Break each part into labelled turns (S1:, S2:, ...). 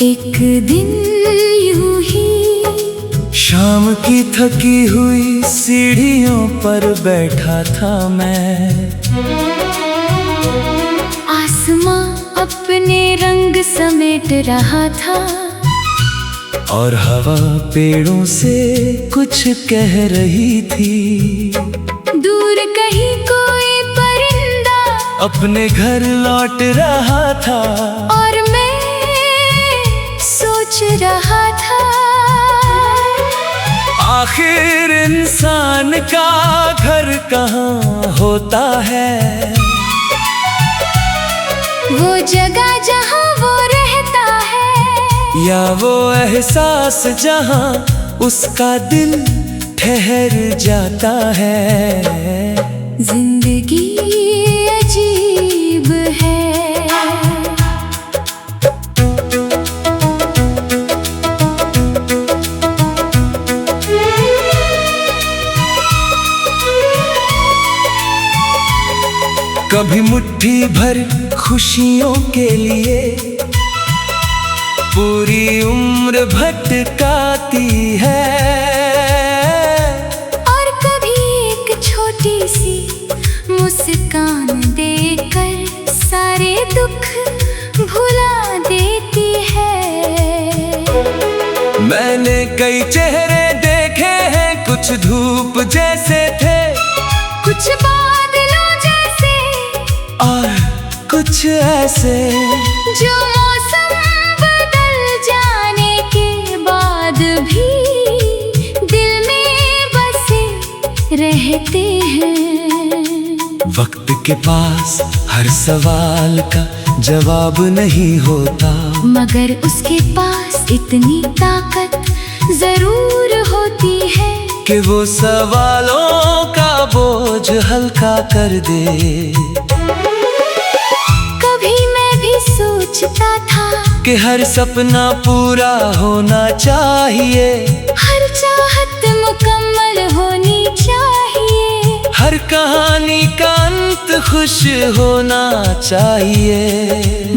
S1: एक दिन यूं ही
S2: शाम की थकी हुई सीढ़ियों पर बैठा था मैं।
S1: आसमां अपने रंग समेट रहा था
S2: और हवा पेड़ों से कुछ कह रही थी।
S1: दूर कहीं कोई परिंदा
S2: अपने घर लौट रहा था
S1: और मैं सोच रहा था
S2: आखिर इंसान का घर कहाँ होता है।
S1: वो जगह जहाँ वो रहता है
S2: या वो एहसास जहाँ उसका दिल ठहर जाता है।
S1: जिंदगी अजीब है।
S2: कभी मुट्ठी भर खुशियों के लिए पूरी उम्र भटकाती है
S1: और कभी एक छोटी सी मुस्कान देकर सारे दुख भुला देती है।
S2: मैंने कई चेहरे देखे हैं, कुछ धूप जैसे थे,
S1: कुछ बादलों जैसे
S2: और कुछ ऐसे
S1: जो मौसम बदल जाने के बाद भी दिल में बसे रहते हैं।
S2: वक्त के पास हर सवाल का जवाब नहीं होता,
S1: मगर उसके पास इतनी ताकत जरूर होती है
S2: कि वो सवालों का बोझ हल्का कर दे।
S1: कभी मैं भी सोचता था
S2: कि हर सपना पूरा होना चाहिए,
S1: हर चाहत मुकम्मल होनी चाहिए,
S2: हर कहानी का अंत खुश होना चाहिए।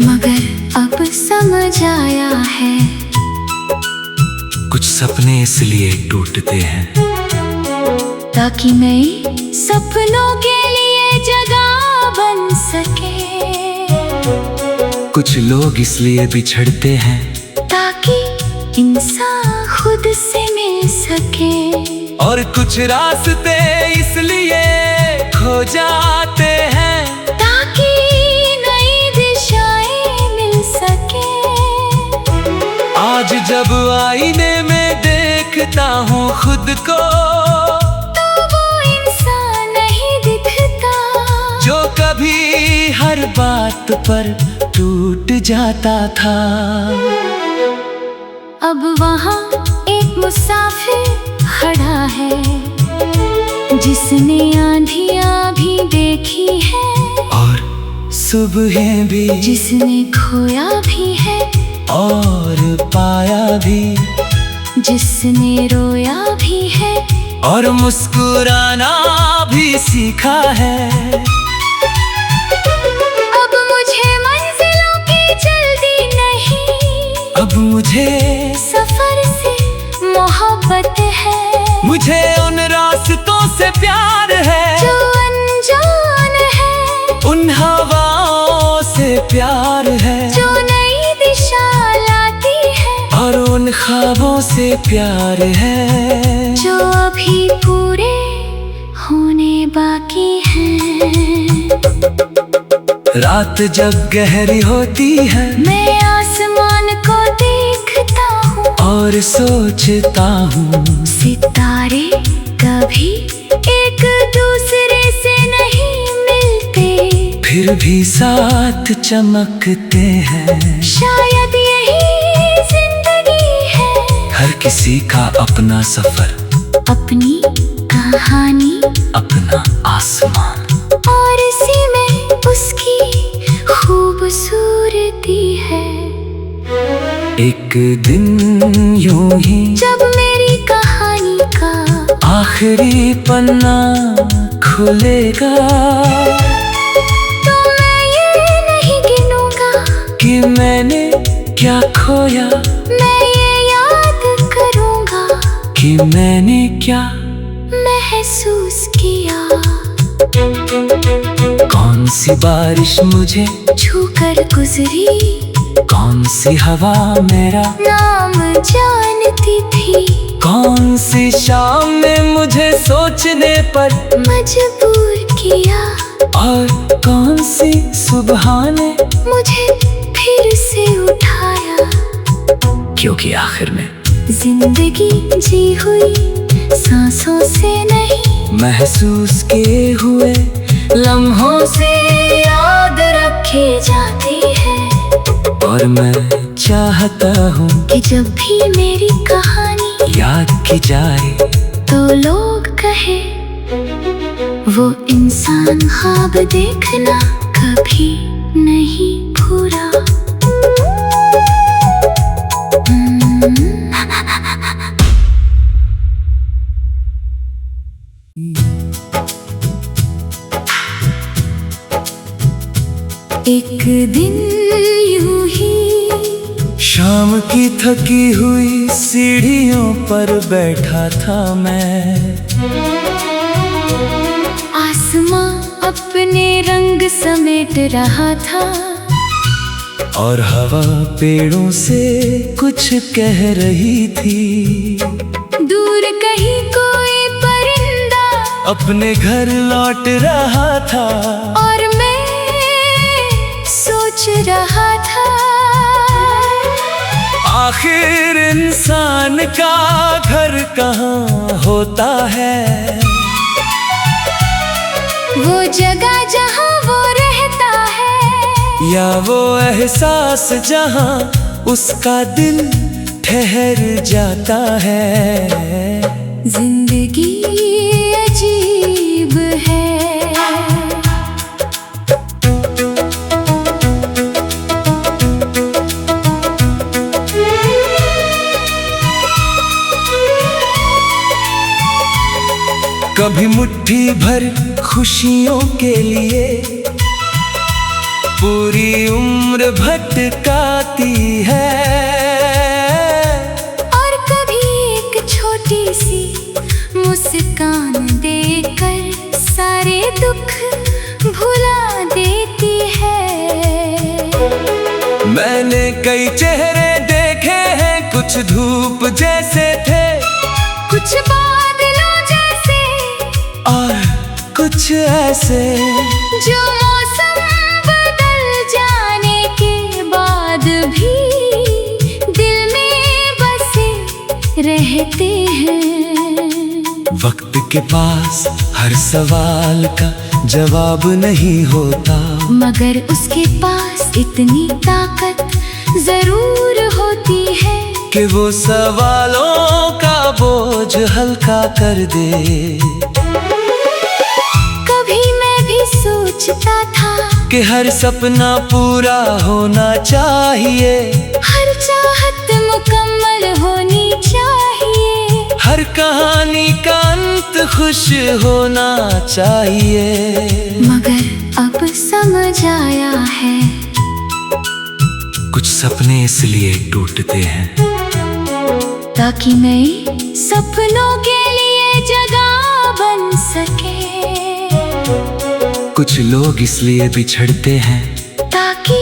S1: मगर अब समझ आया है
S2: कुछ सपने इसलिए टूटते हैं
S1: ताकि नए सपनों के लिए जगह बन सके।
S2: कुछ लोग इसलिए बिछड़ते हैं
S1: ताकि इंसान खुद से मिल सके।
S2: और कुछ रास्ते इसलिए खो जाते हैं
S1: ताकि नई दिशाएं मिल सके।
S2: आज जब आईने में देखता हूँ खुद को
S1: तो वो इंसान नहीं दिखता
S2: जो कभी हर बात पर टूट जाता था।
S1: अब वहाँ एक मुसाफिर खड़ा है जिसने आंधियाँ भी देखी है
S2: और सुबहें भी,
S1: जिसने खोया भी है
S2: और पाया भी,
S1: जिसने रोया भी है
S2: और मुस्कुराना भी सीखा है।
S1: अब मुझे मंजिलों की जल्दी नहीं,
S2: अब मुझे
S1: सफर से मोहब्बत है।
S2: मुझे उन रास्तों से प्यार है
S1: जो अनजान है,
S2: उन हवाओं से प्यार है
S1: जो नई दिशा लाती है
S2: और उन ख्वाबों से प्यार है
S1: जो अभी पूरे होने बाकी हैं।
S2: रात जब गहरी होती है
S1: मैं आसमान को देखता हूँ
S2: और सोचता हूँ
S1: सितारे कभी एक दूसरे से नहीं मिलते,
S2: फिर भी साथ चमकते हैं।
S1: शायद यही जिंदगी है,
S2: हर किसी का अपना सफर,
S1: अपनी कहानी,
S2: अपना आसमान,
S1: और इसी में उसकी खूबसूरती है।
S2: एक दिन यूं ही
S1: जब मेरी कहानी का
S2: आखिरी पन्ना खुलेगा
S1: तो मैं ये नहीं गिनूंगा
S2: कि मैंने क्या खोया,
S1: मैं ये याद करूंगा
S2: कि मैंने क्या
S1: महसूस किया।
S2: कौन सी बारिश मुझे
S1: छूकर गुजरी,
S2: कौन सी हवा मेरा
S1: नाम जानती थी।
S2: कौन सी शाम ने मुझे सोचने पर
S1: मजबूर किया,
S2: और कौन सी सुबह ने
S1: मुझे फिर से उठाया।
S2: क्योंकि आखिर में
S1: जिंदगी जी हुई सांसों से नहीं,
S2: महसूस किए हुए
S1: लम्हों से याद रखे जाती है।
S2: और मैं चाहता हूँ
S1: कि जब भी मेरी कहानी
S2: याद की जाए
S1: तो लोग कहे, वो इंसान ख्वाब देखना कभी नहीं भूला। एक दिन यूं ही
S2: शाम की थकी हुई सीढ़ियों पर बैठा था मैं।
S1: आसमां अपने रंग समेट रहा था,
S2: और हवा पेड़ों से कुछ कह रही थी।
S1: दूर कहीं कोई परिंदा
S2: अपने घर लौट रहा था,
S1: और मैं सोच रहा था,
S2: आखिर इंसान का घर कहाँ होता है।
S1: वो जगह जहाँ वो रहता है,
S2: या वो एहसास जहाँ उसका दिल ठहर जाता है।
S1: जिंदगी अजीब है।
S2: कभी मुट्ठी भर खुशियों के लिए पूरी उम्र भटकाती है,
S1: और कभी एक छोटी सी मुस्कान देकर सारे दुख भुला देती है।
S2: मैंने कई चेहरे देखे हैं, कुछ धूप जैसे थे,
S1: कुछ बादलों जैसे,
S2: और कुछ ऐसे
S1: जो मौसम बदल जाने के बाद भी दिल में बसे रहते हैं।
S2: वक्त के पास हर सवाल का जवाब नहीं होता,
S1: मगर उसके पास इतनी ताकत जरूर होती है
S2: कि वो सवालों का बोझ हल्का कर दे।
S1: कभी मैं भी सोचता था
S2: कि हर सपना पूरा होना चाहिए,
S1: हर चाहत मुकम्मल होनी चाहिए,
S2: हर कहानी का अंत खुश होना चाहिए।
S1: मगर अब समझ आया है,
S2: कुछ सपने इसलिए टूटते हैं
S1: ताकि नए सपनों के लिए जगह बन सके।
S2: कुछ लोग इसलिए बिछड़ते हैं
S1: ताकि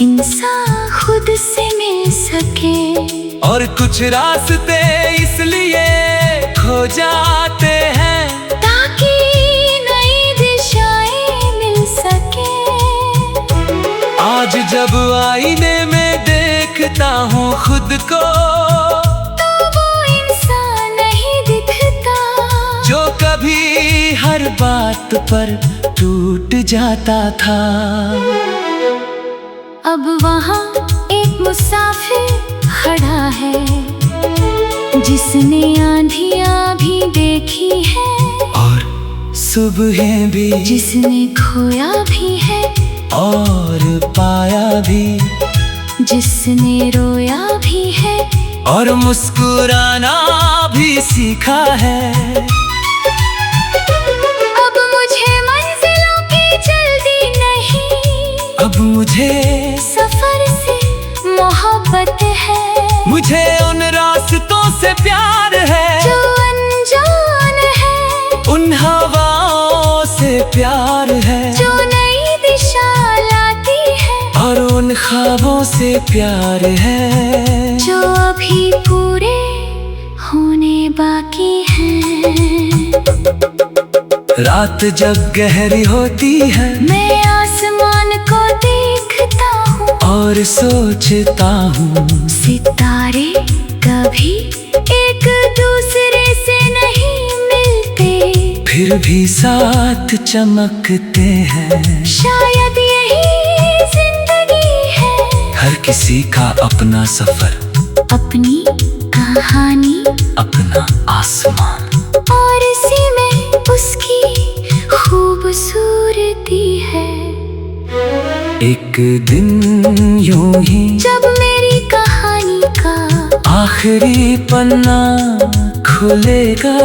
S1: इंसान खुद से मिल सके।
S2: और कुछ रास्ते इसलिए खो जाते हैं
S1: ताकि नई दिशाएं मिल सके।
S2: आज जब आईने में देखता हूँ खुद को,
S1: तो वो इंसान नहीं दिखता
S2: जो कभी हर बात पर टूट जाता था।
S1: अब वहाँ एक मुसाफिर खड़ा है, जिसने आंधियाँ भी देखी है,
S2: और सुबहें भी,
S1: जिसने खोया भी है
S2: और पाया भी,
S1: जिसने रोया भी है
S2: और मुस्कुराना भी सीखा है।
S1: अब मुझे मंजिलों की जल्दी नहीं,
S2: अब मुझे
S1: सफर से मोहब्बत है।
S2: मुझे उन रास्तों से प्यार है
S1: जो अनजान है।
S2: उन हवाओं से प्यार है
S1: जो नई दिशा लाती है।
S2: और उन ख्वाबों से प्यार है
S1: जो अभी पूरे होने बाकी हैं।
S2: रात जब गहरी होती है
S1: मैं आसमान को देखता हूँ
S2: और सोचता हूँ
S1: सितारे कभी एक दूसरे से नहीं मिलते,
S2: फिर भी साथ चमकते हैं।
S1: शायद यही जिंदगी है।
S2: हर किसी का अपना सफर,
S1: अपनी कहानी,
S2: अपना आसमान,
S1: और इसी में उसकी खूबसूरती है।
S2: एक दिन यूं ही
S1: जब मेरी कहानी का
S2: आखिरी पन्ना खुलेगा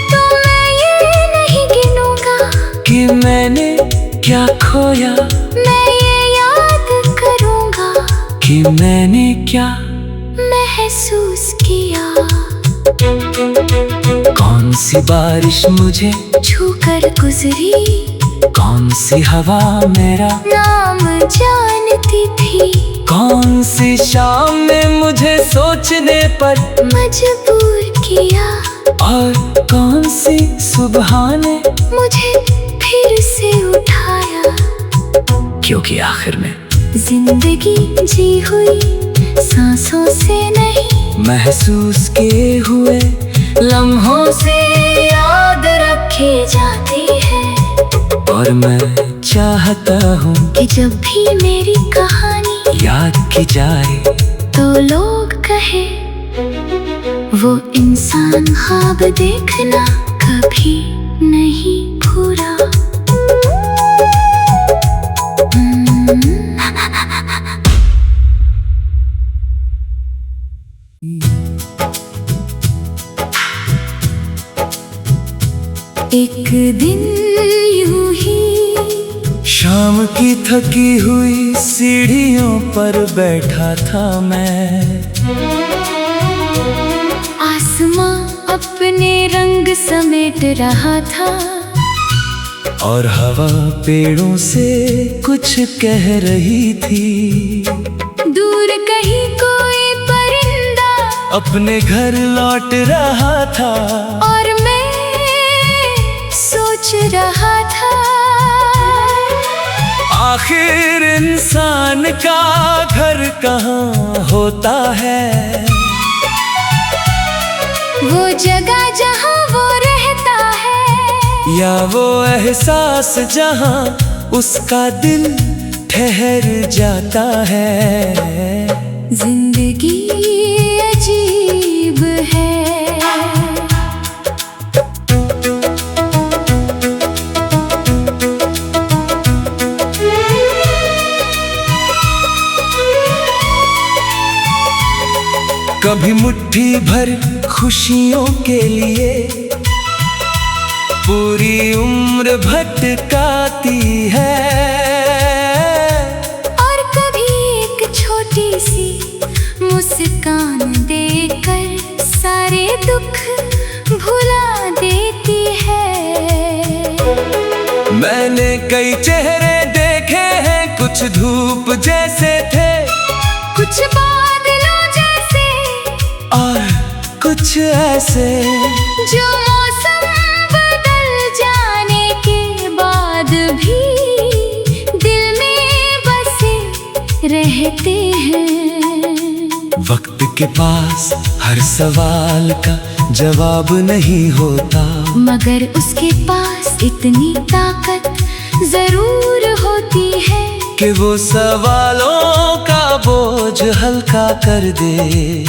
S1: तो मैं ये नहीं गिनूंगा
S2: कि मैंने क्या खोया,
S1: मैं ये याद करूंगा
S2: कि मैंने क्या
S1: महसूस किया।
S2: कौन सी बारिश मुझे
S1: छूकर गुजरी,
S2: कौन सी हवा मेरा
S1: नाम जानती थी,
S2: कौन सी शाम ने मुझे सोचने पर
S1: मजबूर किया,
S2: और कौन सी सुबह ने
S1: मुझे फिर से उठाया।
S2: क्योंकि आखिर में
S1: जिंदगी जी हुई सांसों से नहीं,
S2: महसूस किए हुए
S1: लम्हों से याद रखी जाती है।
S2: और मैं चाहता हूँ
S1: कि जब भी मेरी कहानी
S2: याद की जाए
S1: तो लोग कहे वो इंसान ख्वाब देखना कभी नहीं भूला। एक दिन यूं ही
S2: शाम की थकी हुई सीढ़ियों पर बैठा था मैं,
S1: आसमां अपने रंग समेट रहा था,
S2: और हवा पेड़ों से कुछ कह रही थी।
S1: दूर कहीं कोई परिंदा
S2: अपने घर लौट रहा था,
S1: और मैं सोच रहा था
S2: आखिर इंसान का घर कहाँ होता है।
S1: वो जगह जहाँ वो रहता है,
S2: या वो एहसास जहाँ उसका दिल ठहर जाता है।
S1: जिंदगी अजीब है।
S2: कभी मुट्ठी भर खुशियों के लिए पूरी उम्र भटकाती है,
S1: और कभी एक छोटी सी मुस्कान देकर सारे दुख भुला देती है।
S2: मैंने कई चेहरे देखे हैं, कुछ धूप जैसे थे,
S1: कुछ बादलों जैसे,
S2: और कुछ ऐसे
S1: जो मौसम बदल जाने के बाद भी दिल में बसे रहते हैं।
S2: वक्त के पास हर सवाल का जवाब नहीं होता,
S1: मगर उसके पास इतनी ताकत जरूर होती है
S2: कि वो सवालों का बोझ हल्का कर दे।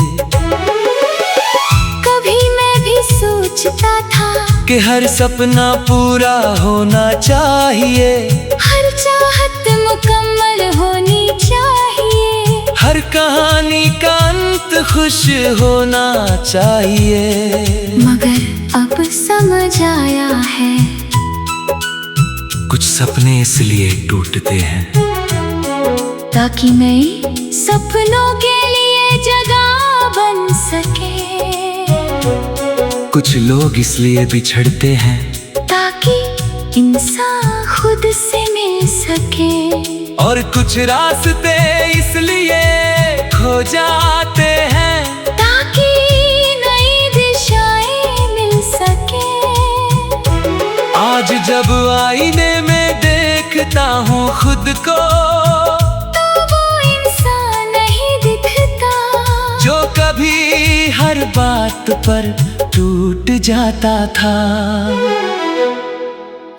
S1: कभी मैं भी सोचता था
S2: कि हर सपना पूरा होना चाहिए,
S1: हर चाहत मुकम्मल होनी चाहिए,
S2: हर कहानी का अंत खुश होना चाहिए।
S1: मगर अब समझ आया है
S2: कुछ सपने इसलिए टूटते हैं
S1: ताकि नए सपनों के लिए जगह बन सके।
S2: कुछ लोग इसलिए बिछड़ते हैं
S1: ताकि इंसान खुद से मिल सके।
S2: और कुछ रास्ते इसलिए खो जाते हैं
S1: ताकि नई दिशाएं मिल सके।
S2: आज जब आईने में देखता हूँ खुद को,
S1: तो वो इंसान नहीं दिखता
S2: जो कभी हर बात पर टूट जाता था।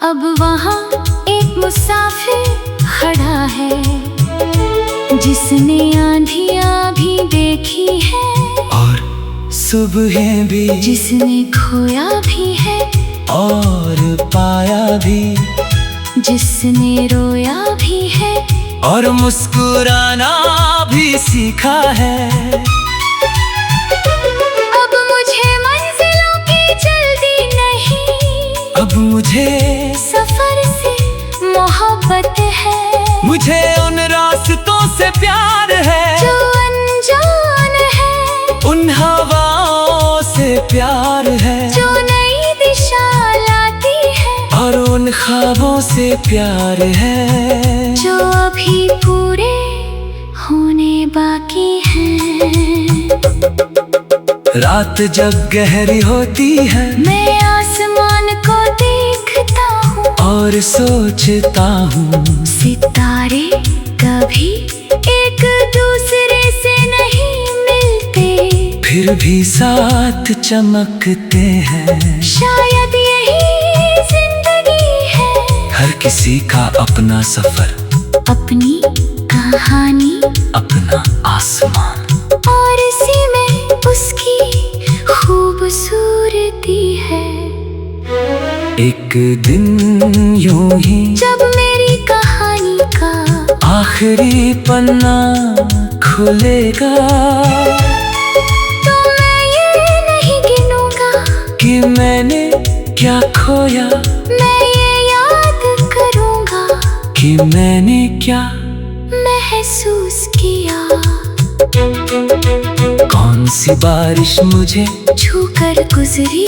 S1: अब वहाँ एक मुसाफिर खड़ा है, जिसने आंधियाँ भी देखी है
S2: और सुबहें भी,
S1: जिसने खोया भी है
S2: और पाया भी,
S1: जिसने रोया भी है
S2: और मुस्कुराना भी सीखा है।
S1: अब मुझे मंजिलों की जल्दी नहीं,
S2: अब मुझे
S1: सफर से मोहब्बत है।
S2: मुझे उन रास्तों से प्यार है
S1: जो अनजान है,
S2: उन हवाओं से प्यार है
S1: जो नई दिशा लाती है,
S2: और उन ख्वाबों से प्यार है
S1: जो अभी पूरे होने बाकी हैं।
S2: रात जब गहरी होती है
S1: मैं आसमान को देखता हूँ
S2: और सोचता हूँ,
S1: सितारे कभी एक दूसरे से नहीं मिलते,
S2: फिर भी साथ चमकते हैं।
S1: शायद यही जिंदगी है,
S2: हर किसी का अपना सफर,
S1: अपनी कहानी,
S2: अपना आसमान,
S1: और इसी में उसकी खूबसूरती है।
S2: एक दिन यूं ही
S1: जब मेरी कहानी का
S2: आखिरी पन्ना खुलेगा,
S1: तो मैं ये नहीं गिनूंगा
S2: कि मैंने क्या खोया,
S1: मैं ये याद करूंगा
S2: कि मैंने क्या
S1: महसूस किया।
S2: कौन सी बारिश मुझे
S1: छूकर गुजरी,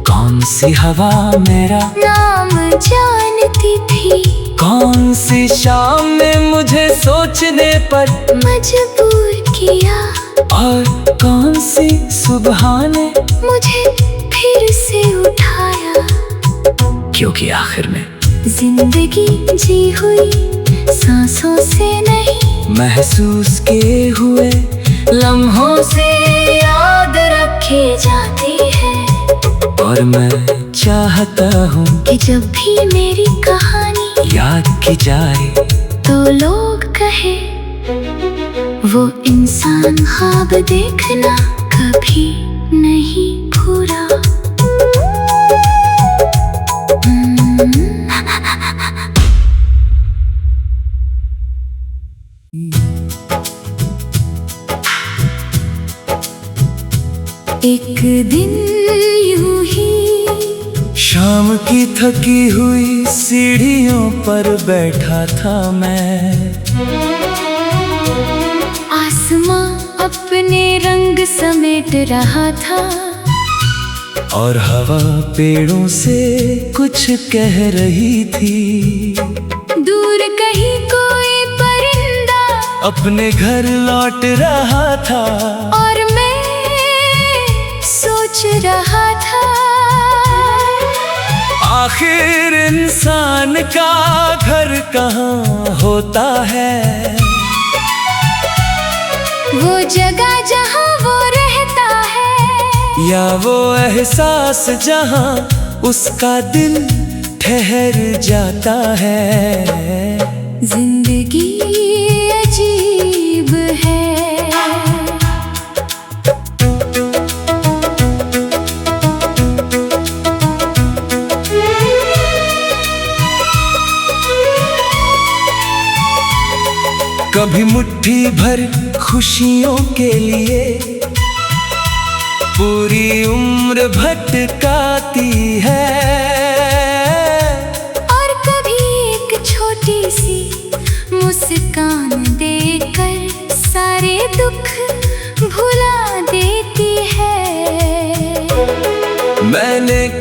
S2: कौन सी हवा मेरा
S1: नाम जानती थी,
S2: कौन सी शाम ने मुझे सोचने पर
S1: मजबूर किया,
S2: और कौन सी सुबह ने
S1: मुझे फिर से उठाया।
S2: क्योंकि आखिर में
S1: जिंदगी जी हुई सांसों से नहीं,
S2: महसूस किए हुए
S1: लम्हों से याद रखी जाती है।
S2: और मैं चाहता हूँ
S1: कि जब भी मेरी कहानी
S2: याद की जाए
S1: तो लोग कहे, वो इंसान ख्वाब देखना कभी नहीं भूला। एक दिन यूं ही
S2: शाम की थकी हुई सीढ़ियों पर बैठा था मैं,
S1: आसमां अपने रंग समेट रहा था,
S2: और हवा पेड़ों से कुछ कह रही थी।
S1: दूर कहीं कोई परिंदा
S2: अपने घर लौट रहा था,
S1: और मैं सोच रहा था,
S2: आखिर इंसान का घर कहाँ होता है।
S1: वो जगह जहाँ वो रहता है,
S2: या वो एहसास जहाँ उसका दिल ठहर जाता है।
S1: जिंदगी अजीब है।
S2: कभी मुट्ठी भर खुशियों के लिए पूरी उम्र भटकाती है,
S1: और कभी एक छोटी सी मुस्कान दे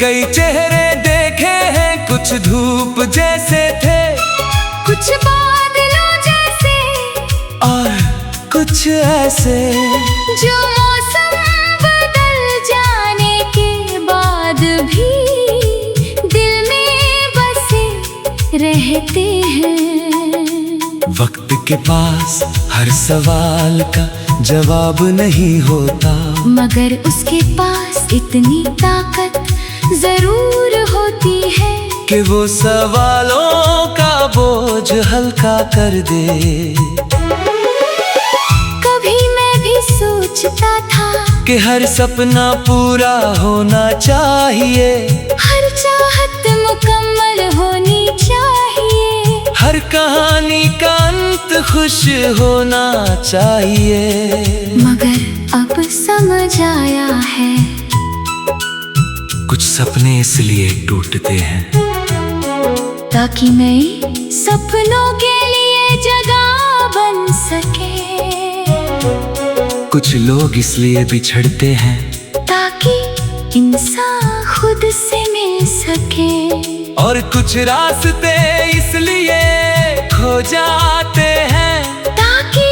S2: कई चेहरे देखे हैं, कुछ धूप जैसे थे,
S1: कुछ बादलों जैसे,
S2: और कुछ ऐसे
S1: जो मौसम बदल जाने के बाद भी दिल में बसे रहते हैं।
S2: वक्त के पास हर सवाल का जवाब नहीं होता,
S1: मगर उसके पास इतनी ताकत जरूर होती है
S2: कि वो सवालों का बोझ हल्का कर दे।
S1: कभी मैं भी सोचता था
S2: कि हर सपना पूरा होना चाहिए,
S1: हर चाहत मुकम्मल होनी चाहिए,
S2: हर कहानी का अंत खुश होना चाहिए। मगर
S1: अब समझ आया है
S2: कुछ सपने इसलिए टूटते हैं
S1: ताकि नए सपनों के लिए जगह बन सके।
S2: कुछ लोग इसलिए बिछड़ते हैं
S1: ताकि इंसान खुद से मिल सके,
S2: और कुछ रास्ते इसलिए खो जाते हैं
S1: ताकि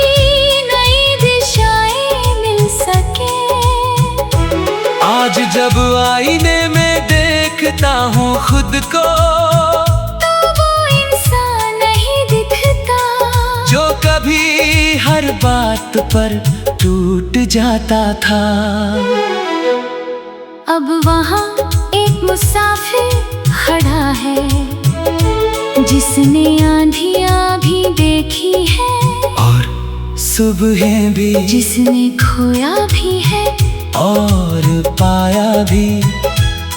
S1: नई दिशाएं मिल सके।
S2: आज जब आईने में देखता हूँ खुद को,
S1: तो वो इंसान नहीं दिखता
S2: जो कभी हर बात पर टूट जाता था।
S1: अब वहाँ एक मुसाफिर खड़ा है, जिसने आंधियाँ भी देखी है
S2: और सुबहें भी,
S1: जिसने खोया भी है
S2: और पाया भी,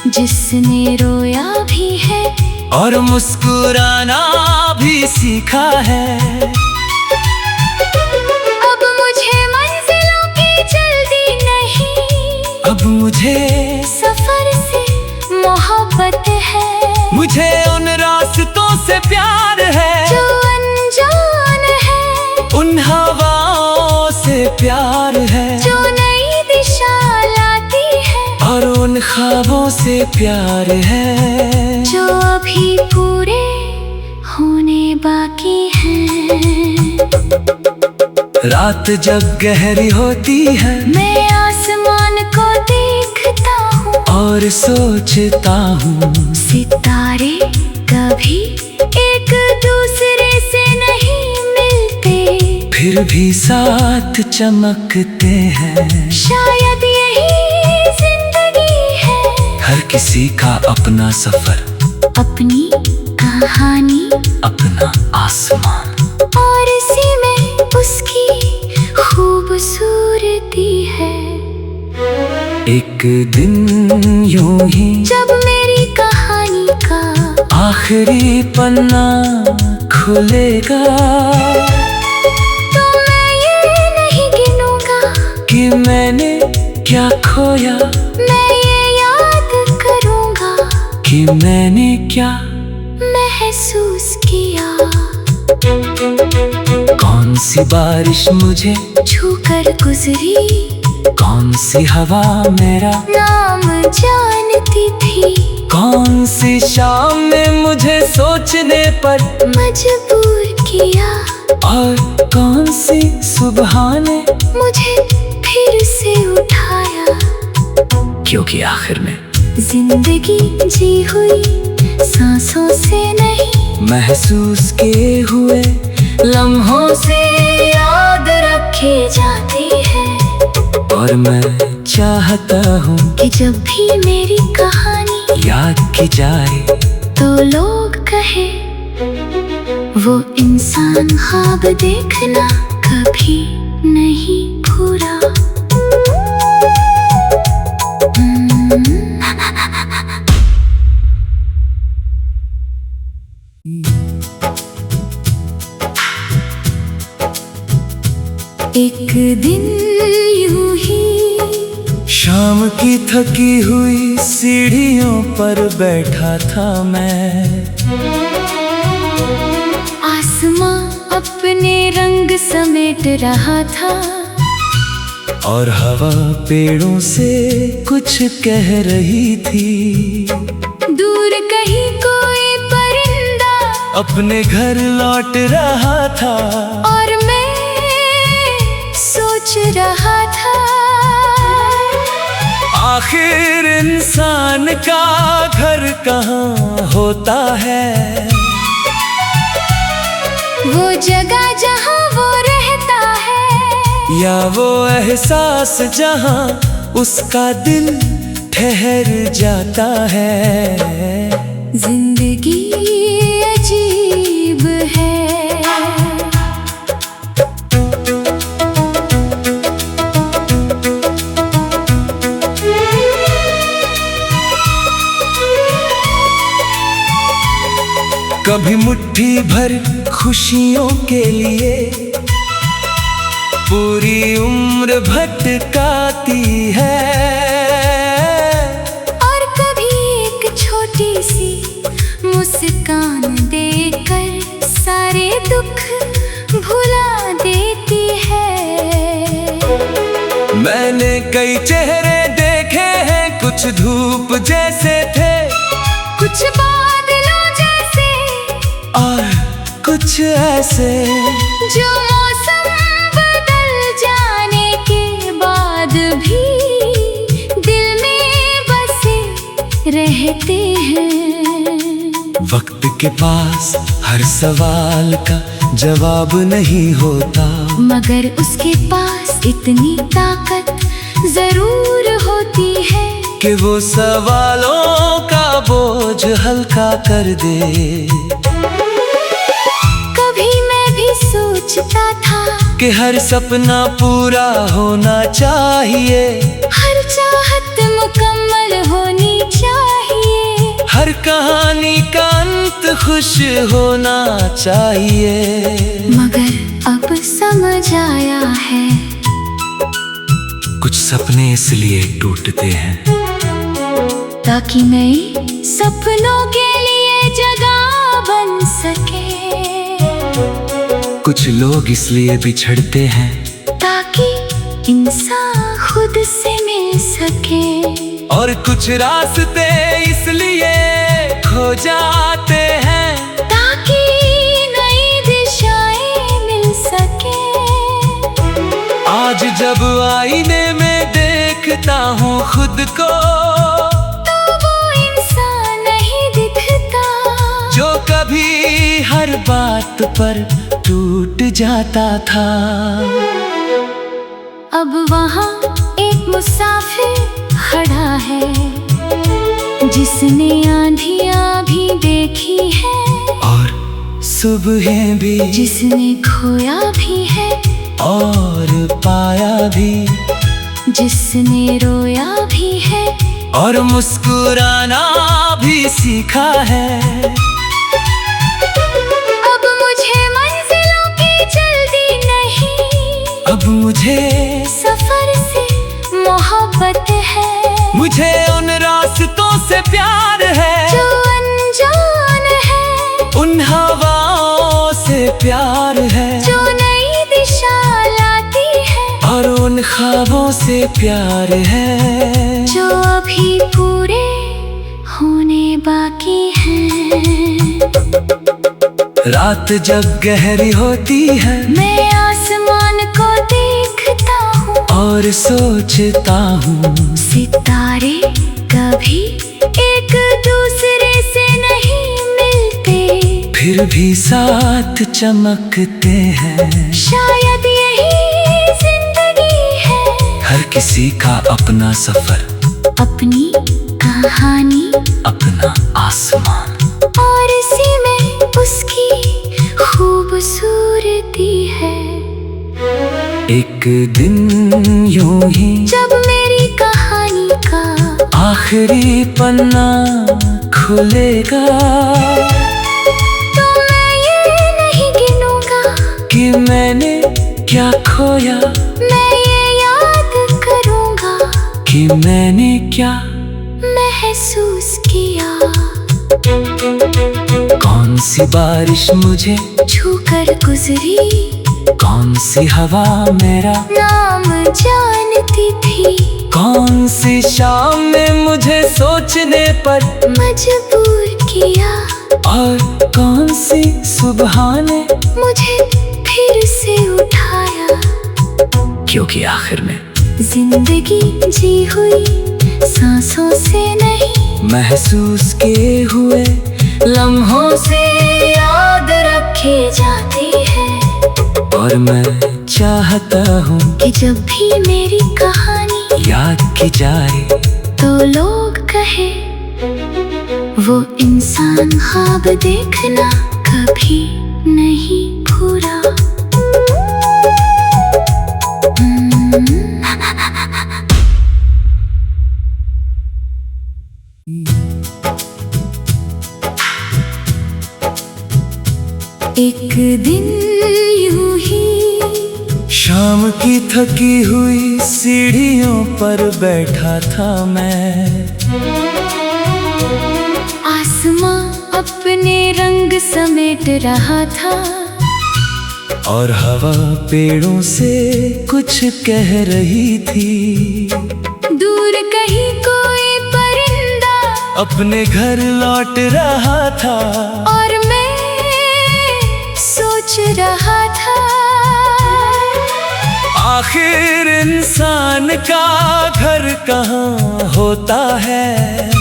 S1: जिसने रोया भी है
S2: और मुस्कुराना भी सीखा है।
S1: अब मुझे मंजिलों की जल्दी नहीं,
S2: अब मुझे
S1: सफर से मोहब्बत है,
S2: मुझे उन रास्तों से प्यार है
S1: जो अनजान है,
S2: उन हवाओं से प्यार है
S1: जो नई दिशा लाती है,
S2: और उन ख्वाबों से प्यार है
S1: जो अभी पूरे होने बाकी हैं।
S2: रात जब गहरी होती है,
S1: मैं आसमान को देखता हूँ
S2: और सोचता हूँ
S1: सितारे कभी एक दूसरे से नहीं मिलते,
S2: फिर भी साथ चमकते हैं।
S1: शायद यही जिंदगी है,
S2: हर किसी का अपना सफर,
S1: अपनी कहानी,
S2: अपना आसमान,
S1: और इसी में उसकी खूबसूरती है।
S2: एक दिन यूं ही
S1: जब मेरी कहानी का
S2: आखिरी पन्ना खुलेगा,
S1: तो मैं ये नहीं गिनूंगा
S2: कि मैंने क्या खोया,
S1: मैं ये याद करूंगा
S2: कि मैंने क्या
S1: महसूस किया।
S2: कौन सी बारिश मुझे
S1: छूकर गुजरी,
S2: कौन सी हवा मेरा
S1: नाम जानती थी,
S2: कौन सी शाम ने मुझे सोचने पर
S1: मजबूर किया,
S2: और कौन सी सुबह ने
S1: मुझे फिर से उठाया।
S2: क्योंकि आखिर में
S1: जिंदगी जी हुई सांसों से नहीं,
S2: महसूस किए हुए
S1: लम्हों से याद रखी जाती है।
S2: और मैं चाहता हूँ
S1: कि जब भी मेरी कहानी
S2: याद की जाए,
S1: तो लोग कहे वो इंसान ख्वाब देखना कभी नहीं भूला। एक दिन यूं ही
S2: शाम की थकी हुई सीढ़ियों पर बैठा था मैं,
S1: आसमां अपने रंग समेट रहा था,
S2: और हवा पेड़ों से कुछ कह रही थी।
S1: दूर कहीं कोई परिंदा
S2: अपने घर लौट रहा था
S1: और मैं सोच रहा था,
S2: आखिर इंसान का घर कहाँ होता है।
S1: वो जगह जहाँ वो रहता है,
S2: या वो एहसास जहाँ उसका दिल ठहर जाता है।
S1: जिंदगी अजीब है।
S2: कभी मुट्ठी भर खुशियों के लिए पूरी उम्र भटकाती है,
S1: और कभी एक छोटी सी मुस्कान देकर सारे दुख भुला देती है।
S2: मैंने कई चेहरे देखे हैं, कुछ धूप जैसे थे,
S1: कुछ बादलों जैसे
S2: और कुछ ऐसे
S1: जो मौसम बदल जाने के बाद भी दिल में बसे रहते हैं।
S2: वक्त के पास हर सवाल का जवाब नहीं होता,
S1: मगर उसके पास इतनी ताकत जरूर होती है
S2: कि वो सवालों का बोझ हल्का कर दे।
S1: कभी मैं भी सोचता था
S2: कि हर सपना पूरा होना चाहिए,
S1: हर चाहत मुकम्मल होनी चाहिए,
S2: हर कहानी का अंत खुश होना चाहिए।
S1: मगर अब समझ आया है,
S2: कुछ सपने इसलिए टूटते हैं
S1: ताकि नए सपनों के लिए जगह बन सके।
S2: कुछ लोग इसलिए बिछड़ते हैं
S1: ताकि इंसान खुद से मिल सके,
S2: और कुछ रास्ते इसलिए खो जाते हैं
S1: ताकि नई दिशाएं मिल सके।
S2: आज जब आईने में देखता हूँ खुद को,
S1: तो वो इंसान नहीं दिखता
S2: जो कभी हर बात पर टूट जाता था।
S1: अब वहाँ एक मुसाफिर खड़ा है, जिसने आंधियाँ भी देखी है
S2: और सुबहें भी,
S1: जिसने खोया भी है
S2: और पाया भी,
S1: जिसने रोया भी है
S2: और मुस्कुराना भी सीखा है।
S1: अब मुझे मंजिलों की जल्दी नहीं,
S2: अब मुझे
S1: सफर से मोहब्बत है,
S2: मुझे उन रास्तों से प्यार है
S1: जो अनजान है,
S2: उन हवाओं से प्यार है
S1: जो नई दिशा लाती है,
S2: और उन ख्वाबों से प्यार है
S1: जो अभी पूरे होने बाकी हैं।
S2: रात जब गहरी होती है,
S1: मैं आसमान को देखता हूँ
S2: और सोचता हूँ
S1: सितारे कभी एक दूसरे से नहीं मिलते,
S2: फिर भी साथ चमकते हैं।
S1: शायद यही जिंदगी है,
S2: हर किसी का अपना सफर,
S1: अपनी कहानी,
S2: अपना आसमान,
S1: और इसी में उसकी खूबसूरती है।
S2: एक दिन यूं ही
S1: जब मेरी कहानी का
S2: आखिरी पन्ना खुलेगा,
S1: तो मैं ये नहीं गिनूंगा
S2: कि मैंने क्या खोया,
S1: मैं ये याद करूंगा
S2: कि मैंने क्या
S1: महसूस किया।
S2: कौन सी बारिश मुझे
S1: छूकर गुजरी
S2: कौन सी हवा मेरा
S1: नाम जानती थी,
S2: कौन सी शाम ने मुझे सोचने पर
S1: मजबूर किया,
S2: और कौन सी सुबह ने
S1: मुझे फिर से उठाया।
S2: क्योंकि आखिर में
S1: जिंदगी जी हुई सांसों से नहीं,
S2: महसूस किए हुए
S1: लम्हों से याद रखे जाती है।
S2: और मैं चाहता हूँ
S1: कि जब भी मेरी कहानी
S2: याद की जाए
S1: तो लोग कहे, वो इंसान ख्वाब देखना कभी नहीं भूला। एक दिन यूं ही
S2: शाम की थकी हुई सीढ़ियों पर बैठा था मैं,
S1: आसमां अपने रंग समेट रहा था,
S2: और हवा पेड़ों से कुछ कह रही थी।
S1: दूर कहीं कोई परिंदा
S2: अपने घर लौट रहा था,
S1: और मैं सोच रहा था,
S2: आखिर इंसान का घर कहाँ होता है।